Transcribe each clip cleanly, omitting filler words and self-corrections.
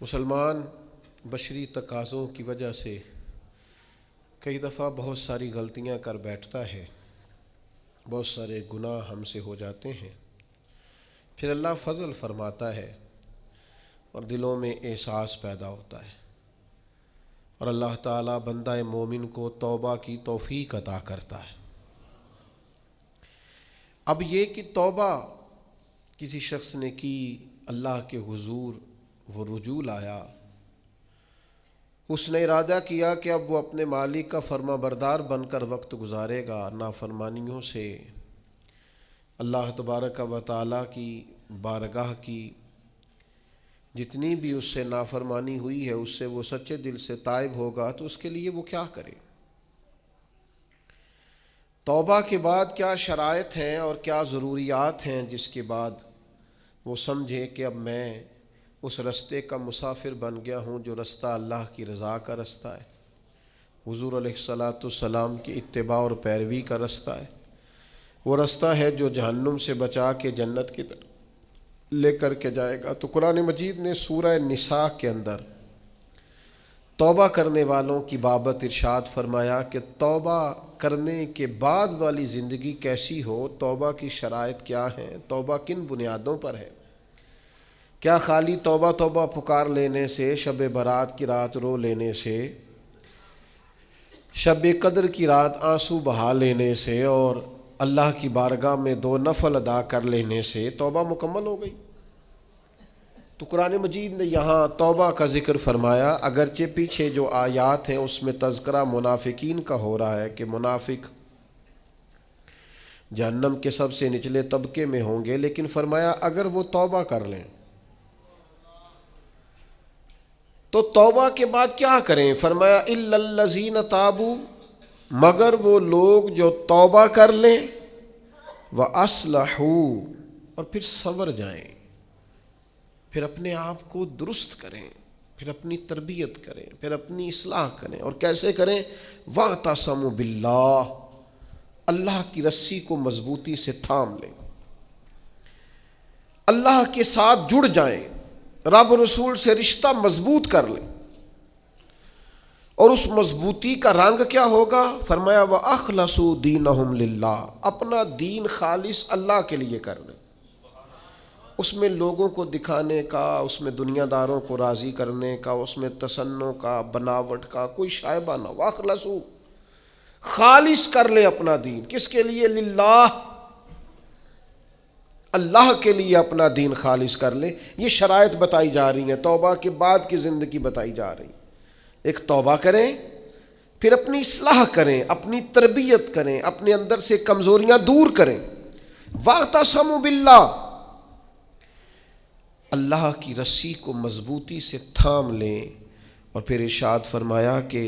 مسلمان بشری تقاضوں کی وجہ سے کئی دفعہ بہت ساری غلطیاں کر بیٹھتا ہے، بہت سارے گناہ ہم سے ہو جاتے ہیں، پھر اللہ فضل فرماتا ہے اور دلوں میں احساس پیدا ہوتا ہے اور اللہ تعالیٰ بندہ مومن کو توبہ کی توفیق عطا کرتا ہے۔ اب یہ کہ توبہ کسی شخص نے کی، اللہ کے حضور وہ رجوع لایا، اس نے ارادہ کیا کہ اب وہ اپنے مالک کا فرما بردار بن کر وقت گزارے گا، نافرمانیوں سے اللہ تبارک و تعالیٰ کی بارگاہ کی جتنی بھی اس سے نافرمانی ہوئی ہے اس سے وہ سچے دل سے تائب ہوگا، تو اس کے لیے وہ کیا کرے؟ توبہ کے بعد کیا شرائط ہیں اور کیا ضروریات ہیں جس کے بعد وہ سمجھے کہ اب میں اس رستے کا مسافر بن گیا ہوں جو رستہ اللہ کی رضا کا رستہ ہے، حضور علیہ الصلاۃ والسلام کی اتباع اور پیروی کا رستہ ہے، وہ رستہ ہے جو جہنم سے بچا کے جنت کی طرف لے کر کے جائے گا۔ تو قرآن مجید نے سورہ نساء کے اندر توبہ کرنے والوں کی بابت ارشاد فرمایا کہ توبہ کرنے کے بعد والی زندگی کیسی ہو، توبہ کی شرائط کیا ہیں، توبہ کن بنیادوں پر ہے۔ کیا خالی توبہ توبہ پکار لینے سے، شب برات کی رات رو لینے سے، شب قدر کی رات آنسو بہا لینے سے اور اللہ کی بارگاہ میں 2 نفل ادا کر لینے سے توبہ مکمل ہو گئی؟ تو قرآن مجید نے یہاں توبہ کا ذکر فرمایا، اگرچہ پیچھے جو آیات ہیں اس میں تذکرہ منافقین کا ہو رہا ہے کہ منافق جہنم کے سب سے نچلے طبقے میں ہوں گے، لیکن فرمایا اگر وہ توبہ کر لیں تو توبہ کے بعد کیا کریں؟ فرمایا الا الذین تابوا، مگر وہ لوگ جو توبہ کر لیں، وَأَصْلَحُوا، اور پھر سنور جائیں، پھر اپنے آپ کو درست کریں، پھر اپنی تربیت کریں، پھر اپنی اصلاح کریں۔ اور کیسے کریں؟ وَاعْتَصَمُوا بِاللَّهِ، اللہ کی رسی کو مضبوطی سے تھام لیں، اللہ کے ساتھ جڑ جائیں، رب رسول سے رشتہ مضبوط کر لیں۔ اور اس مضبوطی کا رنگ کیا ہوگا؟ فرمایا وَأَخْلَصُوا دِينَهُمْ لِلَّهِ، اپنا دین خالص اللہ کے لیے کر لیں، اس میں لوگوں کو دکھانے کا، اس میں دنیا داروں کو راضی کرنے کا، اس میں تصنع کا، بناوٹ کا کوئی شائبہ نہ ہو۔ وَأَخْلَصُوا، خالص کر لیں اپنا دین، کس کے لیے؟ للہ، اللہ کے لیے اپنا دین خالص کر لیں۔ یہ شرائط بتائی جا رہی ہیں، توبہ کے بعد کی زندگی بتائی جا رہی ہے۔ ایک توبہ کریں، پھر اپنی اصلاح کریں، اپنی تربیت کریں، اپنے اندر سے کمزوریاں دور کریں۔ وَاعْتَصَمُوا بِاللَّهِ، اللہ کی رسی کو مضبوطی سے تھام لیں۔ اور پھر ارشاد فرمایا کہ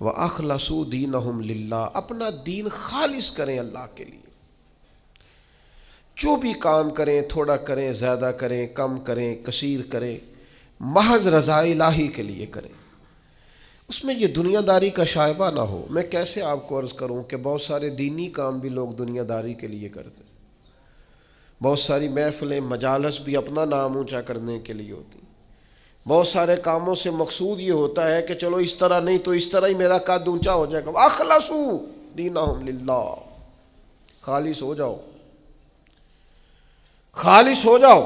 وَأَخْلَصُوا دِينَهُمْ لِلَّهِ، اپنا دین خالص کریں اللہ کے لیے۔ جو بھی کام کریں، تھوڑا کریں، زیادہ کریں، کم کریں، کثیر کریں، محض رضا الہی کے لیے کریں، اس میں یہ دنیا داری کا شائبہ نہ ہو۔ میں کیسے آپ کو عرض کروں کہ بہت سارے دینی کام بھی لوگ دنیا داری کے لیے کرتے ہیں، بہت ساری محفلیں، مجالس بھی اپنا نام اونچا کرنے کے لیے ہوتی ہیں، بہت سارے کاموں سے مقصود یہ ہوتا ہے کہ چلو اس طرح نہیں تو اس طرح ہی میرا قد اونچا ہو جائے گا۔ وَأَخْلَصُوا دِينَهُمْ لِلَّهِ، خالص ہو جاؤ، خالص ہو جاؤ۔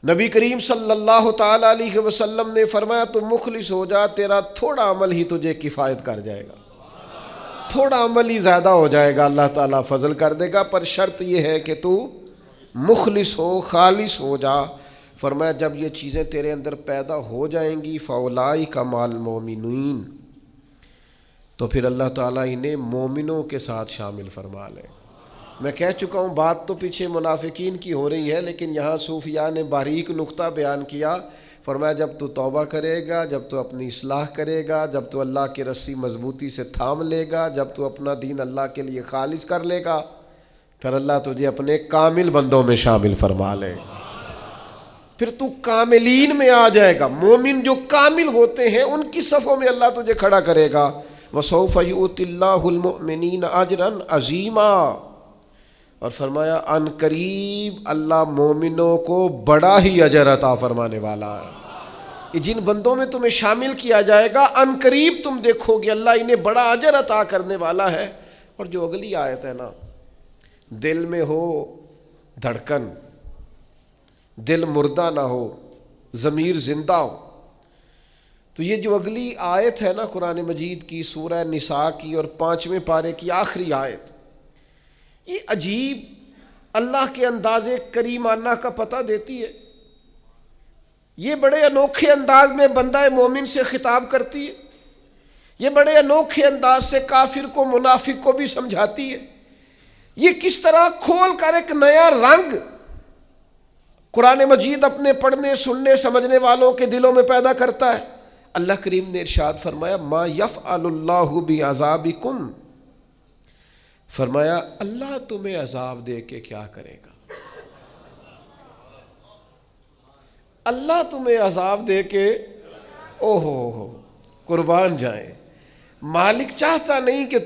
نبی کریم صلی اللہ تعالی علیہ وسلم نے فرمایا تو مخلص ہو جا، تیرا تھوڑا عمل ہی تجھے کفایت کر جائے گا، تھوڑا عمل ہی زیادہ ہو جائے گا، اللہ تعالیٰ فضل کر دے گا، پر شرط یہ ہے کہ تو مخلص ہو، خالص ہو جا۔ فرمایا جب یہ چیزیں تیرے اندر پیدا ہو جائیں گی فَأُولَٰئِکَ مَعَ الْمُؤْمِنِينَ، تو پھر اللہ تعالیٰ انہیں مومنوں کے ساتھ شامل فرما لے۔ میں کہہ چکا ہوں بات تو پیچھے منافقین کی ہو رہی ہے، لیکن یہاں صوفیاء نے باریک نقطہ بیان کیا۔ فرمایا جب تو توبہ کرے گا، جب تو اپنی اصلاح کرے گا، جب تو اللہ کی رسی مضبوطی سے تھام لے گا، جب تو اپنا دین اللہ کے لیے خالص کر لے گا، پھر اللہ تجھے اپنے کامل بندوں میں شامل فرما لے، پھر تو کاملین میں آ جائے گا۔ مومن جو کامل ہوتے ہیں ان کی صفوں میں اللہ تجھے کھڑا کرے گا۔ وَسَوْفَ يُؤْتِ اللَّهُ الْمُؤْمِنِينَ أَجْرًا عَظِيمًا، اور فرمایا ان قریب اللہ مومنوں کو بڑا ہی اجر عطا فرمانے والا ہے. یہ جن بندوں میں تمہیں شامل کیا جائے گا ان قریب تم دیکھو گے اللہ انہیں بڑا اجر عطا کرنے والا ہے. اور جو اگلی آیت ہے نا، دل میں ہو دھڑکن، دل مردہ نہ ہو، ضمیر زندہ ہو. تو یہ جو اگلی آیت ہے نا قرآن مجید کی سورہ نساء کی اور 5ویں پارے کی آخری آیت، یہ عجیب اللہ کے انداز کریمانہ کا پتہ دیتی ہے. یہ بڑے انوکھے انداز میں بندہ مومن سے خطاب کرتی ہے. یہ بڑے انوکھے انداز سے کافر کو منافق کو بھی سمجھاتی ہے. یہ کس طرح کھول کر ایک نیا رنگ قرآن مجید اپنے پڑھنے سننے سمجھنے والوں کے دلوں میں پیدا کرتا ہے. اللہ کریم نے ارشاد فرمایا ما یفعل اللہ بعذابکم، فرمایا اللہ تمہیں عذاب دے کے کیا کرے گا. اللہ تمہیں عذاب دے کے او ہو قربان جائیں. مالک چاہتا نہیں کہ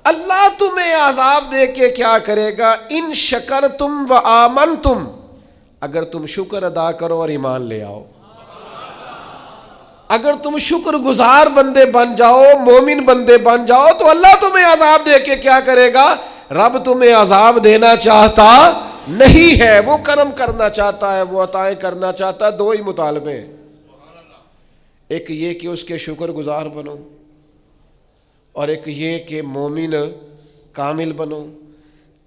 اللہ تمہیں عذاب دے کے کیا کرے گا. ان شکرتم و آمنتم، اگر تم شکر ادا کرو اور ایمان لے آؤ، اگر تم شکر گزار بندے بن جاؤ، مومن بندے بن جاؤ، تو اللہ تمہیں عذاب دے کے کیا کرے گا. رب تمہیں عذاب دینا چاہتا نہیں ہے، وہ کرم کرنا چاہتا ہے، وہ عطائیں کرنا چاہتا ہے. دو ہی مطالبے ہیں، ایک یہ کہ اس کے شکر گزار بنو، اور ایک یہ کہ مومن کامل بنو.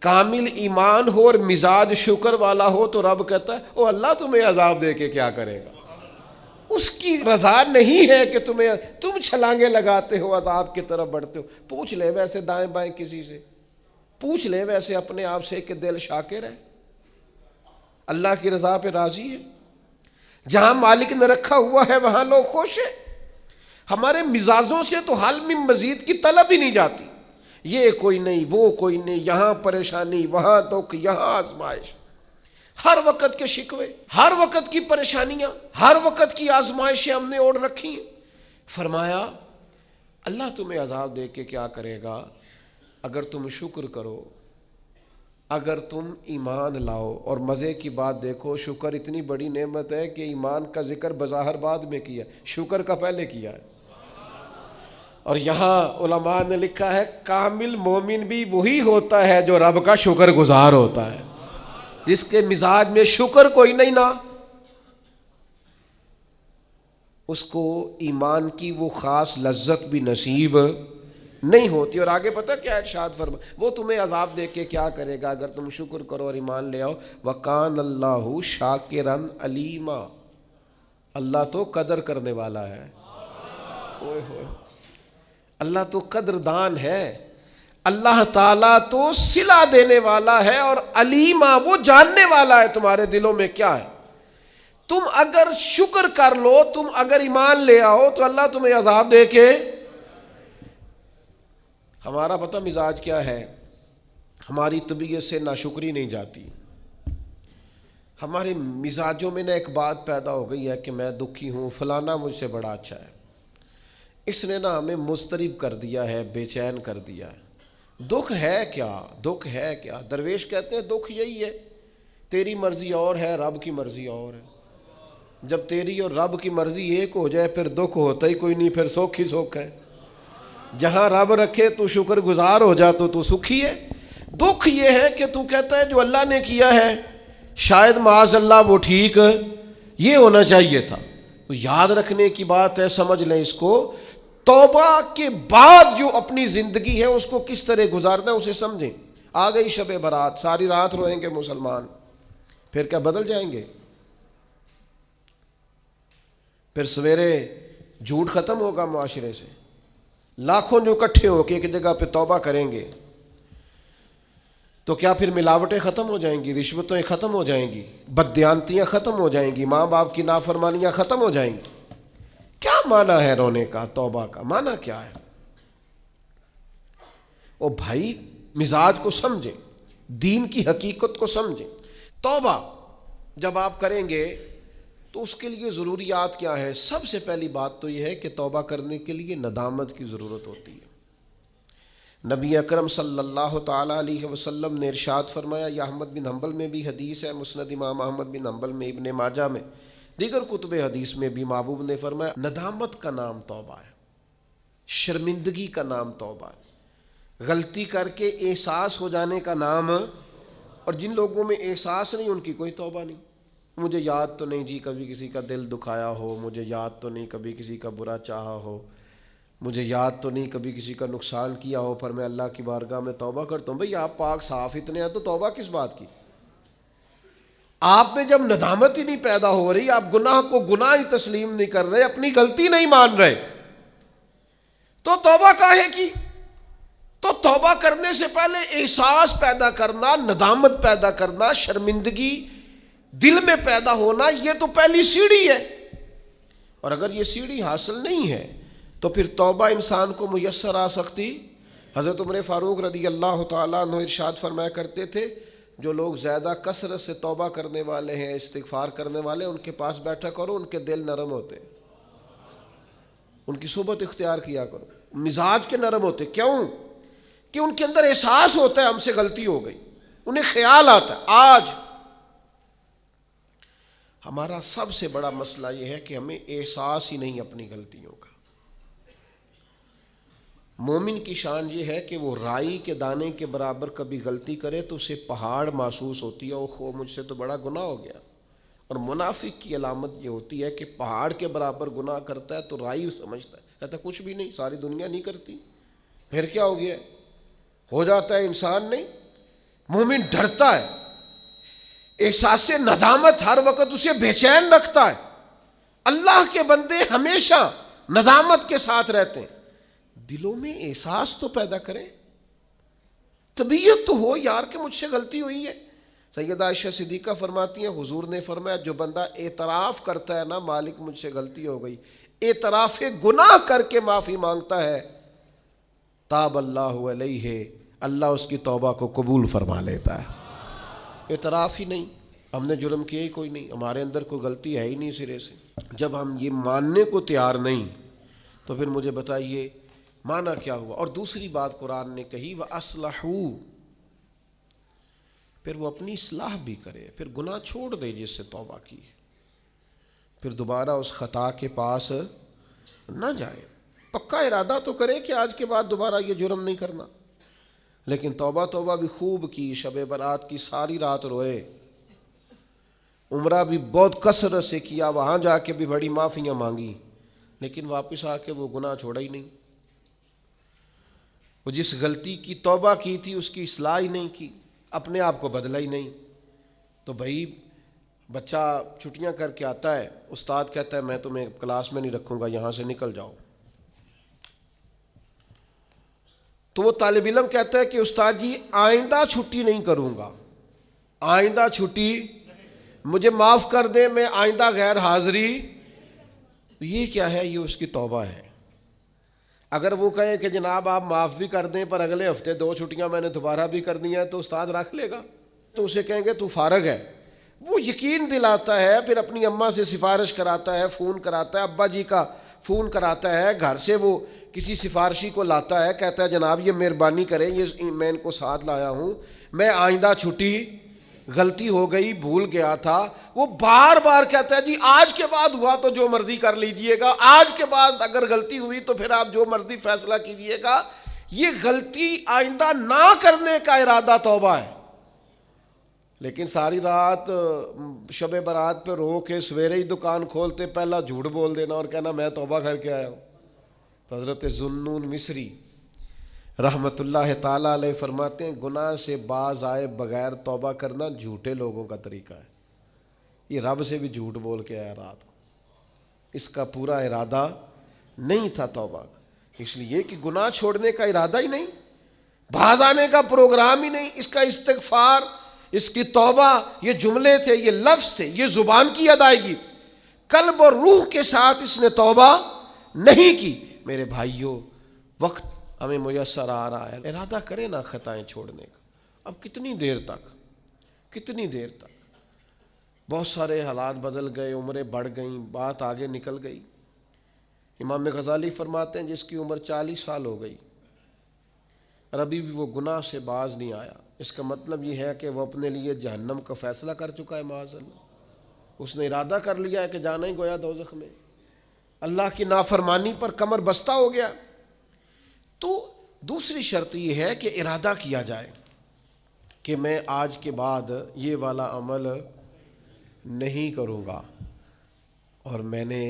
کامل ایمان ہو اور مزاج شکر والا ہو تو رب کہتا ہے او اللہ تمہیں عذاب دے کے کیا کرے گا. اس کی رضا نہیں ہے کہ تم چھلانگے لگاتے ہو عذاب کی طرف بڑھتے ہو. پوچھ لے ویسے دائیں بائیں کسی سے، پوچھ لے ویسے اپنے آپ سے کہ دل شاکر ہے، اللہ کی رضا پہ راضی ہے. جہاں مالک نے رکھا ہوا ہے وہاں لوگ خوش ہیں. ہمارے مزاجوں سے تو حال میں مزید کی طلب ہی نہیں جاتی. یہ کوئی نہیں، وہ کوئی نہیں، یہاں پریشانی، وہاں دکھ، یہاں آزمائش، ہر وقت کے شکوے، ہر وقت کی پریشانیاں، ہر وقت کی آزمائشیں ہم نے اوڑھ رکھی ہیں. فرمایا اللہ تمہیں عذاب دے کے کیا کرے گا اگر تم شکر کرو، اگر تم ایمان لاؤ. اور مزے کی بات دیکھو، شکر اتنی بڑی نعمت ہے کہ ایمان کا ذکر بظاہر بعد میں کیا، شکر کا پہلے کیا ہے. اور یہاں علماء نے لکھا ہے کامل مومن بھی وہی ہوتا ہے جو رب کا شکر گزار ہوتا ہے، جس کے مزاج میں شکر کوئی نہیں نا، اس کو ایمان کی وہ خاص لذت بھی نصیب نہیں ہوتی. اور آگے پتہ کیا ارشاد فرما، وہ تمہیں عذاب دے کے کیا کرے گا اگر تم شکر کرو اور ایمان لے آؤ. وَقَانَ اللَّهُ شَاكِرًا عَلِيمًا، اللہ تو قدر کرنے والا ہے. اوئے ہوئے، اللہ تو قدردان ہے، اللہ تعالیٰ تو صلہ دینے والا ہے، اور علیمہ وہ جاننے والا ہے تمہارے دلوں میں کیا ہے. تم اگر شکر کر لو، تم اگر ایمان لے آؤ تو اللہ تمہیں عذاب دے کے. ہمارا پتہ مزاج کیا ہے، ہماری طبیعت سے ناشکری نہیں جاتی. ہمارے مزاجوں میں نہ ایک بات پیدا ہو گئی ہے کہ میں دکھی ہوں، فلانا مجھ سے بڑا اچھا ہے، اس نے نا ہمیں مضطرب کر دیا ہے، بے چین کر دیا ہے. دکھ ہے کیا، دکھ ہے کیا. درویش کہتے ہیں دکھ یہی ہے، تیری مرضی اور ہے، رب کی مرضی اور ہے. جب تیری اور رب کی مرضی ایک ہو جائے پھر دکھ ہوتا ہی کوئی نہیں، پھر سکھ ہی سکھ ہے. جہاں رب رکھے تو شکر گزار ہو جا تو سکھی ہے. دکھ یہ ہے کہ تو کہتا ہے جو اللہ نے کیا ہے شاید معاذ اللہ وہ ٹھیک یہ ہونا چاہیے تھا. تو یاد رکھنے کی بات ہے، سمجھ لیں اس کو. توبہ کے بعد جو اپنی زندگی ہے اس کو کس طرح گزارنا ہے اسے سمجھیں. آ گئی شب برات، ساری رات روئیں گے مسلمان، پھر کیا بدل جائیں گے؟ پھر سویرے جھوٹ ختم ہوگا معاشرے سے، لاکھوں جو اکٹھے ہو کے ایک جگہ پہ توبہ کریں گے تو کیا پھر ملاوٹیں ختم ہو جائیں گی، رشوتیں ختم ہو جائیں گی، بددیانتیاں ختم ہو جائیں گی، ماں باپ کی نافرمانیاں ختم ہو جائیں گی؟ کیا معنی ہے رونے کا؟ توبہ کا معنی کیا ہے؟ او بھائی مزاج کو سمجھیں، دین کی حقیقت کو سمجھیں. توبہ جب آپ کریں گے تو اس کے لیے ضروریات کیا ہیں؟ سب سے پہلی بات تو یہ ہے کہ توبہ کرنے کے لیے ندامت کی ضرورت ہوتی ہے. نبی اکرم صلی اللہ تعالیٰ علیہ وسلم نے ارشاد فرمایا، یہ احمد بن حنبل میں بھی حدیث ہے، مسند امام احمد بن حنبل میں، ابن ماجہ میں، دیگر کتب حدیث میں بھی محبوب نے فرمایا، ندامت کا نام توبہ ہے، شرمندگی کا نام توبہ ہے، غلطی کر کے احساس ہو جانے کا نام، اور جن لوگوں میں احساس نہیں ان کی کوئی توبہ نہیں۔ مجھے یاد تو نہیں جی کبھی کسی کا دل دکھایا ہو، مجھے یاد تو نہیں کبھی کسی کا برا چاہا ہو، مجھے یاد تو نہیں کبھی کسی کا نقصان کیا ہو، پر میں اللہ کی بارگاہ میں توبہ کرتا ہوں۔ بھئی آپ پاک صاف اتنے ہیں تو توبہ کس بات کی؟ آپ میں جب ندامت ہی نہیں پیدا ہو رہی، آپ گناہ کو گناہ ہی تسلیم نہیں کر رہے، اپنی غلطی نہیں مان رہے، تو توبہ کاہے کی؟ تو توبہ کرنے سے پہلے احساس پیدا کرنا، ندامت پیدا کرنا، شرمندگی دل میں پیدا ہونا، یہ تو پہلی سیڑھی ہے۔ اور اگر یہ سیڑھی حاصل نہیں ہے تو پھر توبہ انسان کو میسر آ سکتی؟ حضرت عمر فاروق رضی اللہ تعالیٰ عنہ ارشاد فرمایا کرتے تھے، جو لوگ زیادہ کثرت سے توبہ کرنے والے ہیں، استغفار کرنے والے، ان کے پاس بیٹھا کرو، ان کے دل نرم ہوتے، ان کی صحبت اختیار کیا کرو، مزاج کے نرم ہوتے۔ کیوں؟ کہ ان کے اندر احساس ہوتا ہے ہم سے غلطی ہو گئی، انہیں خیال آتا ہے۔ آج ہمارا سب سے بڑا مسئلہ یہ ہے کہ ہمیں احساس ہی نہیں اپنی غلطیوں کا۔ مومن کی شان یہ ہے کہ وہ رائی کے دانے کے برابر کبھی غلطی کرے تو اسے پہاڑ محسوس ہوتی ہے، اوہ مجھ سے تو بڑا گناہ ہو گیا۔ اور منافق کی علامت یہ ہوتی ہے کہ پہاڑ کے برابر گناہ کرتا ہے تو رائی سمجھتا ہے، کہتا ہے کچھ بھی نہیں، ساری دنیا نہیں کرتی، پھر کیا ہو گیا؟ ہو جاتا ہے انسان نہیں۔ مومن ڈرتا ہے، احساس ندامت ہر وقت اسے بے چین رکھتا ہے۔ اللہ کے بندے ہمیشہ ندامت کے ساتھ رہتے ہیں۔ دلوں میں احساس تو پیدا کریں، طبیعت تو ہو یار کہ مجھ سے غلطی ہوئی ہے۔ سیدہ عائشہ صدیقہ فرماتی ہیں، حضور نے فرمایا جو بندہ اعتراف کرتا ہے نا، مالک مجھ سے غلطی ہو گئی، اعتراف گناہ کر کے معافی مانگتا ہے، تاب اللہ علیہ، اللہ اس کی توبہ کو قبول فرما لیتا ہے۔ اعتراف ہی نہیں، ہم نے جرم کیا ہی کوئی نہیں، ہمارے اندر کوئی غلطی ہے ہی نہیں سرے سے۔ جب ہم یہ ماننے کو تیار نہیں تو پھر مجھے بتائیے معنی کیا ہوا؟ اور دوسری بات قرآن نے کہی، وَأَصْلَحُوا، پھر وہ اپنی اصلاح بھی کرے، پھر گناہ چھوڑ دے جس سے توبہ کی، پھر دوبارہ اس خطا کے پاس نہ جائے۔ پکا ارادہ تو کرے کہ آج کے بعد دوبارہ یہ جرم نہیں کرنا، لیکن توبہ بھی خوب کی، شب برات کی ساری رات روئے، عمرہ بھی بہت کثرت سے کیا، وہاں جا کے بھی بڑی معافیاں مانگی، لیکن واپس آ کے وہ گناہ چھوڑا ہی نہیں۔ وہ جس غلطی کی توبہ کی تھی اس کی اصلاح ہی نہیں کی، اپنے آپ کو بدلا ہی نہیں۔ تو بھائی بچہ چھٹیاں کر کے آتا ہے، استاد کہتا ہے میں تمہیں کلاس میں نہیں رکھوں گا، یہاں سے نکل جاؤ، تو وہ طالب علم کہتا ہے کہ استاد جی آئندہ چھٹی نہیں کروں گا، آئندہ چھٹی مجھے معاف کر دیں، میں آئندہ غیر حاضری۔ یہ کیا ہے؟ یہ اس کی توبہ ہے۔ اگر وہ کہے کہ جناب آپ معاف بھی کر دیں پر اگلے ہفتے 2 چھٹیاں میں نے دوبارہ بھی کرنی ہے، تو استاد رکھ لے گا؟ تو اسے کہیں گے تو فارغ ہے۔ وہ یقین دلاتا ہے، پھر اپنی اماں سے سفارش کراتا ہے، فون کراتا ہے، ابا جی کا فون کراتا ہے، گھر سے وہ کسی سفارشی کو لاتا ہے، کہتا ہے جناب یہ مہربانی کریں، یہ میں ان کو ساتھ لایا ہوں، میں آئندہ چھٹی، غلطی ہو گئی، بھول گیا تھا۔ وہ بار بار کہتا ہے جی آج کے بعد ہوا تو جو مرضی کر لیجئے گا، آج کے بعد اگر غلطی ہوئی تو پھر آپ جو مرضی فیصلہ کیجئے گا۔ یہ غلطی آئندہ نہ کرنے کا ارادہ توبہ ہے۔ لیکن ساری رات شب برات پہ رو کے سویرے ہی دکان کھولتے پہلا جھوٹ بول دینا اور کہنا میں توبہ کر کے آیا ہوں۔ تو حضرت ذوالنون مصری رحمت اللہ تعالیٰ علیہ فرماتے ہیں گناہ سے باز آئے بغیر توبہ کرنا جھوٹے لوگوں کا طریقہ ہے۔ یہ رب سے بھی جھوٹ بول کے آیا رات کو، اس کا پورا ارادہ نہیں تھا توبہ کا، اس لیے کہ گناہ چھوڑنے کا ارادہ ہی نہیں، باز آنے کا پروگرام ہی نہیں۔ اس کا استغفار، اس کی توبہ، یہ جملے تھے، یہ لفظ تھے، یہ زبان کی ادائیگی، قلب اور روح کے ساتھ اس نے توبہ نہیں کی۔ میرے بھائیوں، وقت ہمیں میسر آ رہا ہے، ارادہ کریں نا خطائیں چھوڑنے کا۔ اب کتنی دیر تک بہت سارے حالات بدل گئے، عمریں بڑھ گئیں، بات آگے نکل گئی۔ امام غزالی فرماتے ہیں جس کی عمر 40 سال ہو گئی، اور ابھی بھی وہ گناہ سے باز نہیں آیا، اس کا مطلب یہ ہے کہ وہ اپنے لیے جہنم کا فیصلہ کر چکا ہے معاذ اللہ، اس نے ارادہ کر لیا ہے کہ جانا ہی گویا دوزخ میں، اللہ کی نافرمانی پر کمر بستہ ہو گیا۔ تو دوسری شرط یہ ہے کہ ارادہ کیا جائے کہ میں آج کے بعد یہ والا عمل نہیں کروں گا۔ اور میں نے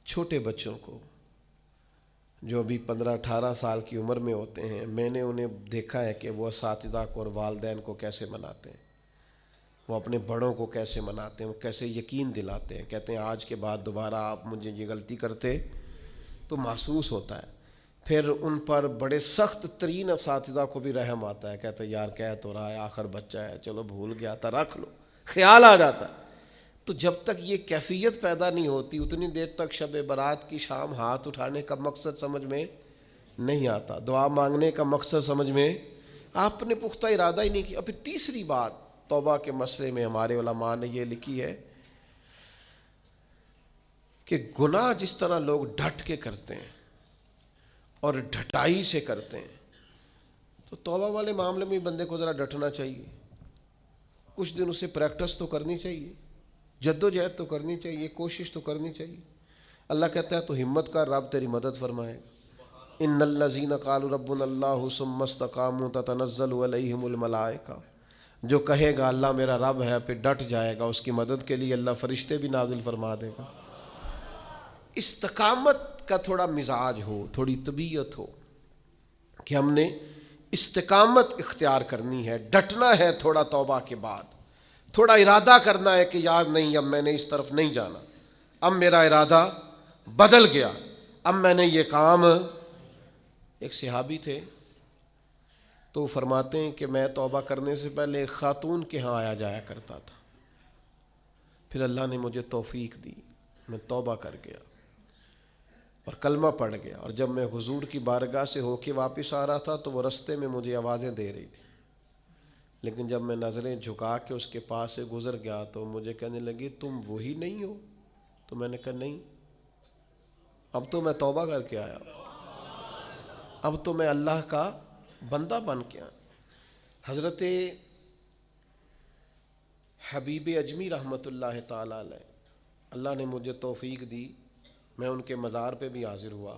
چھوٹے بچوں کو جو ابھی 15-18 سال کی عمر میں ہوتے ہیں، میں نے انہیں دیکھا ہے کہ وہ اساتذہ کو اور والدین کو کیسے مناتے ہیں، وہ اپنے بڑوں کو کیسے مناتے ہیں، وہ کیسے یقین دلاتے ہیں، کہتے ہیں آج کے بعد دوبارہ آپ مجھے یہ غلطی کرتے تو محسوس ہوتا ہے۔ پھر ان پر بڑے سخت ترین اساتذہ کو بھی رحم آتا ہے، کہتے ہیں یار کہہ تو رہا ہے، آخر بچہ ہے، چلو بھول گیا تھا، رکھ لو، خیال آ جاتا ہے۔ تو جب تک یہ کیفیت پیدا نہیں ہوتی اتنی دیر تک شب برات کی شام ہاتھ اٹھانے کا مقصد سمجھ میں نہیں آتا، دعا مانگنے کا مقصد سمجھ میں، آپ نے پختہ ارادہ ہی نہیں کیا۔ پھر تیسری بات توبہ کے مسئلے میں ہمارے علماء نے یہ لکھی ہے کہ گناہ جس طرح لوگ ڈٹ کے کرتے ہیں اور ڈھٹائی سے کرتے ہیں، تو توبہ والے معاملے میں بندے کو ذرا ڈٹنا چاہیے، کچھ دن اسے پریکٹس تو کرنی چاہیے، جد و جہد تو کرنی چاہیے، کوشش تو کرنی چاہیے۔ اللہ کہتا ہے تو ہمت کر، رب تیری مدد فرمائے گا۔ ان الذین قالوا ربنا اللہ ثم استقاموا تتنزل علیہم الملائکہ، جو کہے گا اللہ میرا رب ہے پھر ڈٹ جائے گا، اس کی مدد کے لیے اللہ فرشتے بھی نازل فرما دے گا۔ استقامت کا تھوڑا مزاج ہو، تھوڑی طبیعت ہو کہ ہم نے استقامت اختیار کرنی ہے، ڈٹنا ہے تھوڑا توبہ کے بعد، تھوڑا ارادہ کرنا ہے کہ یار نہیں اب میں نے اس طرف نہیں جانا، اب میرا ارادہ بدل گیا، اب میں نے یہ کام۔ ایک صحابی تھے تو فرماتے ہیں کہ میں توبہ کرنے سے پہلے ایک خاتون کے ہاں آیا جایا کرتا تھا، پھر اللہ نے مجھے توفیق دی، میں توبہ کر گیا اور کلمہ پڑھ گیا، اور جب میں حضور کی بارگاہ سے ہو کے واپس آ رہا تھا تو وہ رستے میں مجھے آوازیں دے رہی تھی، لیکن جب میں نظریں جھکا کے اس کے پاس سے گزر گیا تو مجھے کہنے لگی تم وہی نہیں ہو؟ تو میں نے کہا نہیں، اب تو میں توبہ کر کے آیا، اب تو میں اللہ کا بندہ بن کے آیا۔ حضرت حبیب اجمی رحمۃ اللہ تعالی علیہ، اللہ نے مجھے توفیق دی، میں ان کے مزار پہ بھی حاضر ہوا،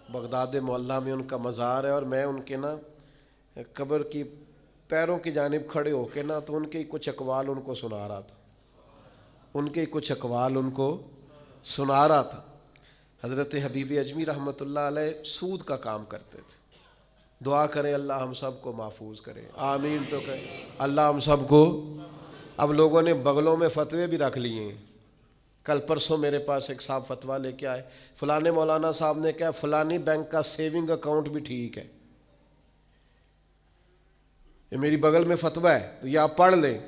بغداد معلیٰ میں ان کا مزار ہے، اور میں ان کے نا قبر کی پیروں کی جانب کھڑے ہو کے نا تو ان کے کچھ اقوال ان کو سنا رہا تھا، ان کے کچھ اقوال ان کو سنا رہا تھا۔ حضرت حبیب اجمی رحمۃ اللہ علیہ سود کا کام کرتے تھے، دعا کریں اللہ ہم سب کو محفوظ کرے، آمین تو کہیں، اللہ ہم سب کو۔ اب لوگوں نے بغلوں میں فتوے بھی رکھ لیے ہیں، کل پرسوں میرے پاس ایک صاحب فتویٰ لے کے آئے، فلانے مولانا صاحب نے کہا فلانی بینک کا سیونگ اکاؤنٹ بھی ٹھیک ہے، یہ میری بغل میں فتویٰ ہے تو یہ آپ پڑھ لیں۔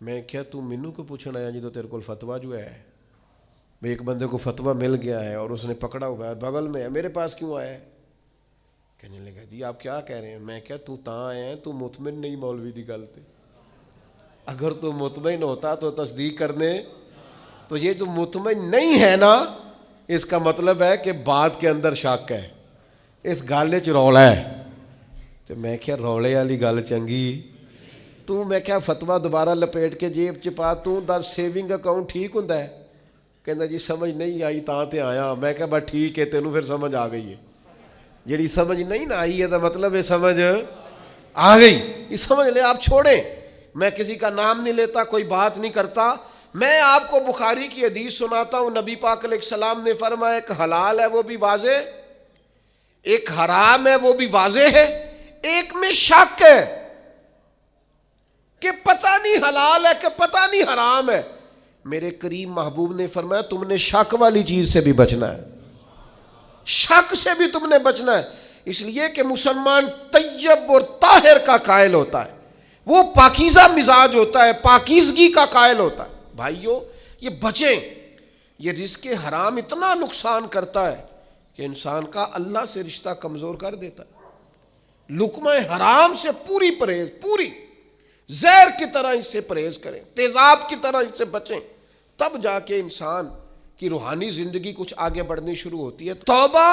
میں کیا تو مینو کو پوچھنا آیا جی تو تیرے کو فتویٰ جو ہے، ایک بندے کو فتویٰ مل گیا ہے اور اس نے پکڑا ہوا ہے بغل میں ہے، میرے پاس کیوں آیا ہے؟ کہنے لگا جی آپ کیا کہہ رہے ہیں؟ میں کیا تو تاں آئے ہیں تو مطمئن نہیں مولوی دی گل تے، اگر تو مطمئن ہوتا تو تصدیق کرنے، تو یہ جو مطمئن نہیں ہے نا اس کا مطلب ہے کہ بات کے اندر شک ہے، اس گل چ رولا ہے۔ تو میں کیا رولے والی گل چنگی، تو میں کیا فتویٰ دوبارہ لپیٹ کے جیب چ پا، تو دا سیونگ اکاؤنٹ ٹھیک ہوندا ہے؟ کہندا جی سمجھ نہیں آئی تاں تے آیا۔ میں کہا بس ٹھیک ہے تینوں پھر سمجھ آ گئی ہے، جیڑی سمجھ نہیں نہ آئی ہے دا مطلب ہے سمجھ آ گئی، یہ سمجھ لے آپ چھوڑیں۔ میں کسی کا نام نہیں لیتا، کوئی بات نہیں کرتا، میں آپ کو بخاری کی حدیث سناتا ہوں، نبی پاک علیہ السلام نے فرمایا ایک حلال ہے وہ بھی واضح، ایک حرام ہے وہ بھی واضح ہے، ایک میں شک ہے کہ پتہ نہیں حلال ہے کہ پتہ نہیں حرام ہے۔ میرے کریم محبوب نے فرمایا تم نے شک والی چیز سے بھی بچنا ہے، شک سے بھی تم نے بچنا ہے، اس لیے کہ مسلمان طیب اور طاہر کا قائل ہوتا ہے، وہ پاکیزہ مزاج ہوتا ہے، پاکیزگی کا قائل ہوتا ہے۔ بھائیو یہ بچیں، یہ رزق حرام اتنا نقصان کرتا ہے کہ انسان کا اللہ سے رشتہ کمزور کر دیتا ہے۔ لقمہ حرام سے پوری پرہیز، پوری زہر کی طرح اس سے پرہیز کریں، تیزاب کی طرح اس سے بچیں، تب جا کے انسان کی روحانی زندگی کچھ آگے بڑھنی شروع ہوتی ہے۔ توبہ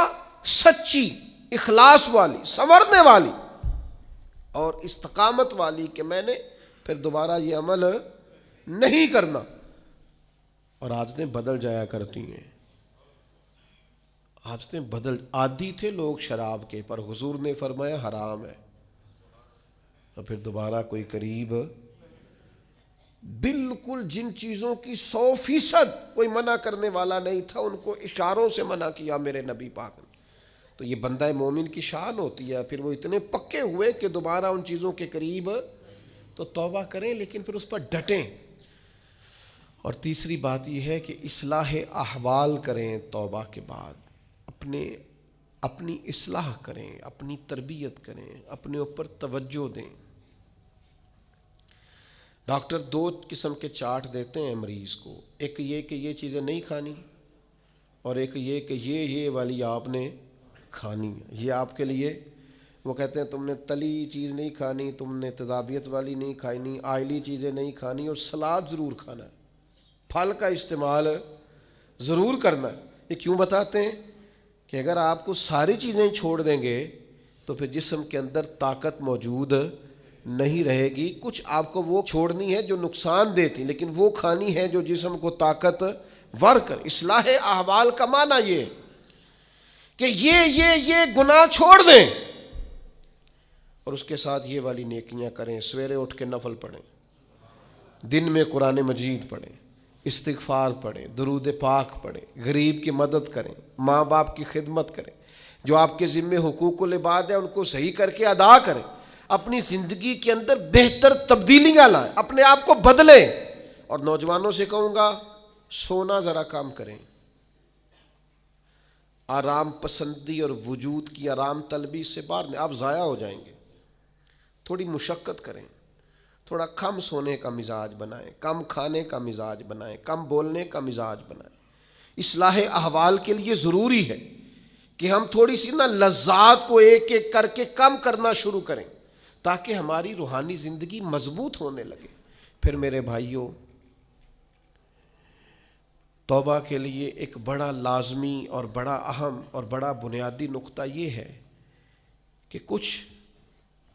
سچی اخلاص والی، سنورنے والی اور استقامت والی کہ میں نے پھر دوبارہ یہ عمل نہیں کرنا. اور عادتیں بدل جایا کرتی ہیں، عادتیں بدل. عادی تھے لوگ شراب کے، پر حضور نے فرمایا حرام ہے، تو پھر دوبارہ کوئی قریب بالکل جن چیزوں کی 100% کوئی منع کرنے والا نہیں تھا ان کو اشاروں سے منع کیا میرے نبی پاک نے. تو یہ بندہ مومن کی شان ہوتی ہے، پھر وہ اتنے پکے ہوئے کہ دوبارہ ان چیزوں کے قریب تو توبہ کریں لیکن پھر اس پر ڈٹیں. اور تیسری بات یہ ہے کہ اصلاح احوال کریں، توبہ کے بعد اپنی اصلاح کریں، اپنی تربیت کریں، اپنے اوپر توجہ دیں. ڈاکٹر 2 قسم کے چارٹ دیتے ہیں مریض کو، ایک یہ کہ یہ چیزیں نہیں کھانی، اور ایک یہ کہ یہ والی آپ نے کھانی ہے، یہ آپ کے لیے. وہ کہتے ہیں تم نے تلی چیز نہیں کھانی، تم نے تیزابیت والی نہیں کھانی، آئلی چیزیں نہیں کھانی، اور سلاد ضرور کھانا ہے، پھل کا استعمال ضرور کرنا ہے. یہ کیوں بتاتے ہیں کہ اگر آپ کو ساری چیزیں چھوڑ دیں گے تو پھر جسم کے اندر طاقت موجود نہیں رہے گی. کچھ آپ کو وہ چھوڑنی ہے جو نقصان دیتی، لیکن وہ کھانی ہے جو جسم کو طاقت ور کر. اصلاح احوال کا معنی یہ کہ یہ گناہ چھوڑ دیں اور اس کے ساتھ یہ والی نیکیاں کریں. سویرے اٹھ کے نفل پڑھیں، دن میں قرآن مجید پڑھیں، استغفار پڑھیں، درود پاک پڑھیں، غریب کی مدد کریں، ماں باپ کی خدمت کریں، جو آپ کے ذمے حقوق العباد ہیں ان کو صحیح کر کے ادا کریں. اپنی زندگی کے اندر بہتر تبدیلیاں لائیں، اپنے آپ کو بدلیں. اور نوجوانوں سے کہوں گا سونا ذرا کم کریں، آرام پسندی اور وجود کی آرام طلبی سے باہر نہیں، آپ ضائع ہو جائیں گے. تھوڑی مشقت کریں، تھوڑا کم سونے کا مزاج بنائیں، کم کھانے کا مزاج بنائیں، کم بولنے کا مزاج بنائیں. اصلاح احوال کے لیے ضروری ہے کہ ہم تھوڑی سی لذات کو ایک ایک کر کے کم کرنا شروع کریں تاکہ ہماری روحانی زندگی مضبوط ہونے لگے. پھر میرے بھائیوں، توبہ کے لیے ایک بڑا لازمی اور بڑا اہم اور بڑا بنیادی نقطہ یہ ہے کہ کچھ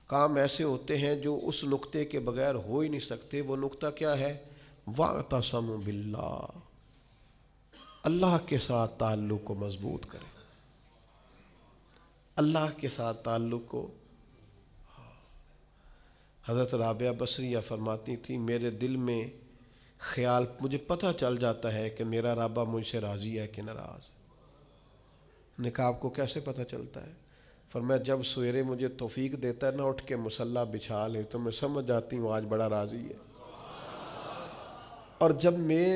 کام ایسے ہوتے ہیں جو اس نقطے کے بغیر ہو ہی نہیں سکتے. وہ نقطہ کیا ہے؟ وَاعْتَصَمُوا بِاللَّهِ، اللہ کے ساتھ تعلق کو مضبوط کریں، اللہ کے ساتھ تعلق کو. حضرت رابعہ بصریہ فرماتی تھی میرے دل میں خیال، مجھے پتہ چل جاتا ہے کہ میرا رابعہ مجھ سے راضی ہے کہ ناراض. نے کہا آپ کو کیسے پتہ چلتا ہے؟ فرمایا جب سویرے مجھے توفیق دیتا ہے نا اٹھ کے مصلی بچھا لے تو میں سمجھ جاتی ہوں آج بڑا راضی ہے. اور جب میں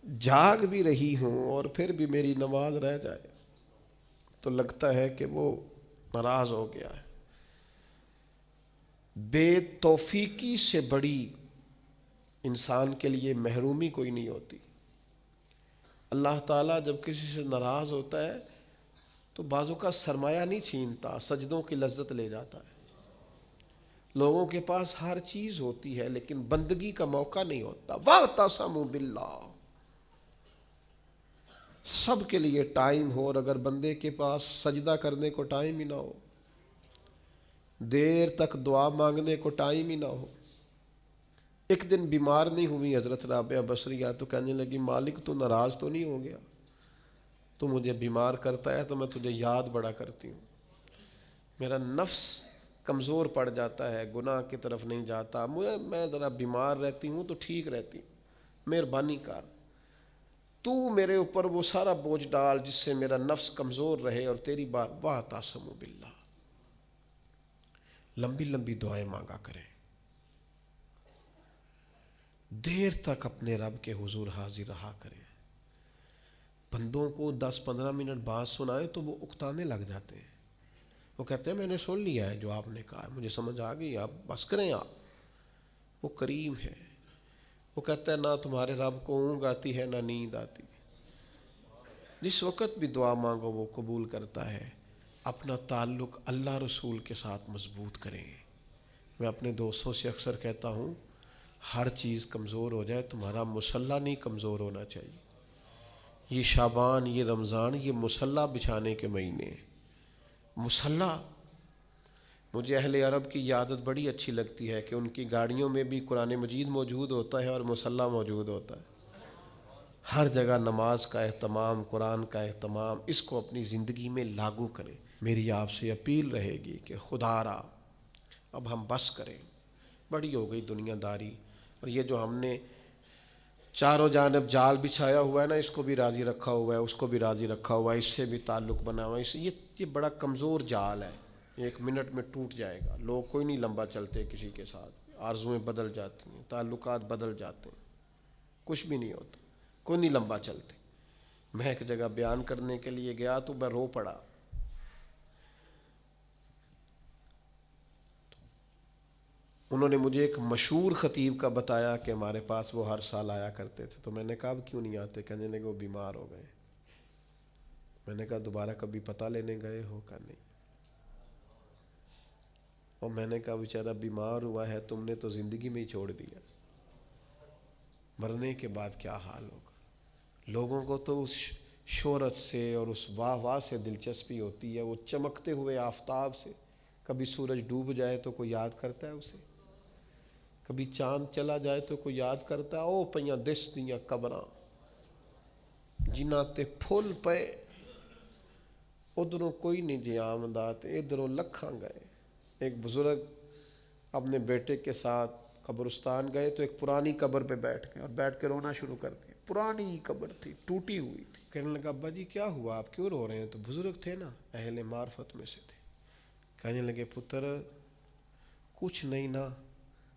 جاگ بھی رہی ہوں اور پھر بھی میری نماز رہ جائے تو لگتا ہے کہ وہ ناراض ہو گیا ہے. بے توفیقی سے بڑی انسان کے لیے محرومی کوئی نہیں ہوتی. اللہ تعالیٰ جب کسی سے ناراض ہوتا ہے تو بعضوں کا سرمایہ نہیں چھینتا، سجدوں کی لذت لے جاتا ہے. لوگوں کے پاس ہر چیز ہوتی ہے لیکن بندگی کا موقع نہیں ہوتا. وَاعْتَصَمُوا بِاللَّهِ، سب کے لیے ٹائم ہو، اور اگر بندے کے پاس سجدہ کرنے کو ٹائم ہی نہ ہو، دیر تک دعا مانگنے کو ٹائم ہی نہ ہو. ایک دن بیمار نہیں ہوئی حضرت رابعہ بصریہ تو کہنے لگی مالک تو ناراض تو نہیں ہو گیا؟ تو مجھے بیمار کرتا ہے تو میں تجھے یاد بڑا کرتی ہوں، میرا نفس کمزور پڑ جاتا ہے، گناہ کی طرف نہیں جاتا، میں ذرا بیمار رہتی ہوں تو ٹھیک رہتی ہوں، مہربانی کر تو میرے اوپر وہ سارا بوجھ ڈال جس سے میرا نفس کمزور رہے اور تیری بات. وَاعْتَصَمُوا بِاللَّهِ، لمبی لمبی دعائیں مانگا کریں، دیر تک اپنے رب کے حضور حاضر رہا کریں. بندوں کو 10-15 منٹ بات سنائے تو وہ اکتانے لگ جاتے ہیں. وہ کہتے ہیں میں نے سن لیا ہے جو آپ نے کہا، مجھے سمجھ آ گئی، آپ بس کریں. آپ وہ کریم ہے، وہ کہتا ہے نہ تمہارے رب کو اونگ آتی ہے نہ نیند آتی. جس وقت بھی دعا مانگو وہ قبول کرتا ہے. اپنا تعلق اللہ رسول کے ساتھ مضبوط کریں. میں اپنے دوستوں سے اکثر کہتا ہوں ہر چیز کمزور ہو جائے، تمہارا مصلی نہیں کمزور ہونا چاہیے. یہ شعبان، یہ رمضان، یہ مصلی بچھانے کے مہینے، مصلی، مجھے اہل عرب کی یہ عادت بڑی اچھی لگتی ہے کہ ان کی گاڑیوں میں بھی قرآن مجید موجود ہوتا ہے اور مصلی موجود ہوتا ہے۔ ہر جگہ نماز کا اہتمام، قرآن کا اہتمام، اس کو اپنی زندگی میں لاگو کریں۔ میری آپ سے اپیل رہے گی کہ خدا را اب ہم بس کریں، بڑی ہو گئی دنیا داری، اور یہ جو ہم نے چاروں جانب جال بچھایا ہوا ہے نا، اس کو بھی راضی رکھا ہوا ہے، اس کو بھی راضی رکھا ہوا ہے، اس سے بھی تعلق بنا ہوا ہے، یہ بڑا کمزور جال ہے، ایک منٹ میں ٹوٹ جائے گا۔ لوگ کوئی نہیں لمبا چلتے کسی کے ساتھ، آرزویں بدل جاتی ہیں، تعلقات بدل جاتے ہیں، کچھ بھی نہیں ہوتا، کوئی نہیں لمبا چلتے۔ میں ایک جگہ بیان کرنے کے لیے گیا تو میں رو پڑا۔ انہوں نے مجھے ایک مشہور خطیب کا بتایا کہ ہمارے پاس وہ ہر سال آیا کرتے تھے، تو میں نے کہا اب کیوں نہیں آتے؟ کہنے لگے وہ بیمار ہو گئے۔ میں نے کہا دوبارہ کبھی پتہ لینے گئے ہو؟ کہا نہیں۔ اور میں نے کہا بیچارہ بیمار ہوا ہے، تم نے تو زندگی میں ہی چھوڑ دیا، مرنے کے بعد کیا حال ہوگا؟ لوگوں کو تو اس شہرت سے اور اس واہ واہ سے دلچسپی ہوتی ہے، وہ چمکتے ہوئے آفتاب سے، کبھی سورج ڈوب جائے تو کوئی یاد کرتا ہے اسے، کبھی چاند چلا جائے تو کوئی یاد کرتا ہے۔ او پئیاں دس دیاں قبراں جنہاں تے پھول پے، ادھروں کوئی نہیں جی آمدہ تے ادھروں لکھاں گئے۔ ایک بزرگ اپنے بیٹے کے ساتھ قبرستان گئے تو ایک پرانی قبر پہ بیٹھ گئے اور بیٹھ کے رونا شروع کر دیا۔ پرانی قبر تھی، ٹوٹی ہوئی تھی۔ کہنے لگا ابا جی کیا ہوا، آپ کیوں رو رہے ہیں؟ تو بزرگ تھے نا، اہل معرفت میں سے تھے۔ کہنے لگے پتر کچھ نہیں نا،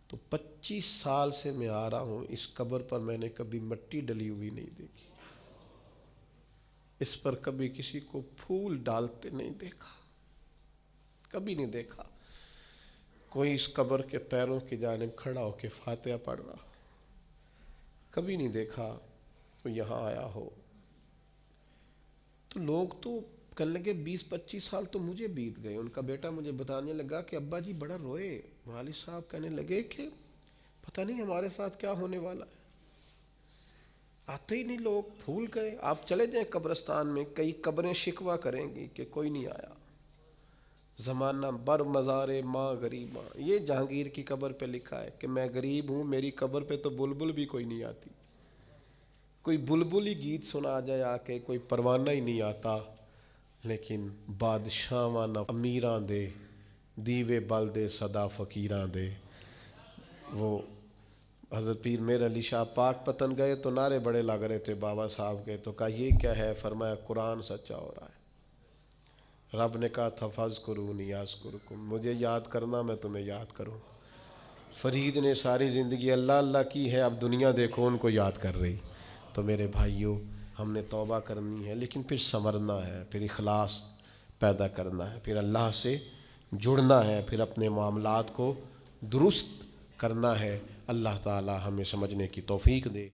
تو 25 سال سے میں آ رہا ہوں، اس قبر پر میں نے کبھی مٹی ڈلی ہوئی نہیں دیکھی، اس پر کبھی کسی کو پھول ڈالتے نہیں دیکھا، کبھی نہیں دیکھا کوئی اس قبر کے پیروں کی جانب کھڑا ہو کے فاتحہ پڑھ رہا، کبھی نہیں دیکھا کوئی یہاں آیا ہو۔ تو لوگ تو کہنے لگے 20-25 سال تو مجھے بیت گئے۔ ان کا بیٹا مجھے بتانے لگا کہ ابا جی بڑا روئے، والد صاحب کہنے لگے کہ پتہ نہیں ہمارے ساتھ کیا ہونے والا ہے، آتے ہی نہیں لوگ، بھول گئے۔ آپ چلے جائیں قبرستان میں، کئی قبریں شکوہ کریں گی کہ کوئی نہیں آیا، زمانہ بر مزار ماں غریباں۔ یہ جہانگیر کی قبر پہ لکھا ہے کہ میں غریب ہوں، میری قبر پہ تو بلبل بھی کوئی نہیں آتی، کوئی بلبل ہی گیت سنا جائے آ کے، کوئی پروانہ ہی نہیں آتا۔ لیکن بادشاہاں نہ امیراں دے، دیوے بل دے صدا فقیراں دے۔ وہ حضرت پیر میر علی شاہ پاک پتن گئے تو نعرے بڑے لگ رہے تھے بابا صاحب کے، تو کہا یہ کیا ہے؟ فرمایا قرآن سچا ہو رہا ہے۔ رب نے کہا تھا فاذکرونی اذکرکم، مجھے یاد کرنا میں تمہیں یاد کروں۔ فرید نے ساری زندگی اللہ اللہ کی ہے، اب دنیا دیکھو ان کو یاد کر رہی۔ تو میرے بھائیوں، ہم نے توبہ کرنی ہے، لیکن پھر سنورنا ہے، پھر اخلاص پیدا کرنا ہے، پھر اللہ سے جڑنا ہے، پھر اپنے معاملات کو درست کرنا ہے۔ اللہ تعالی ہمیں سمجھنے کی توفیق دے۔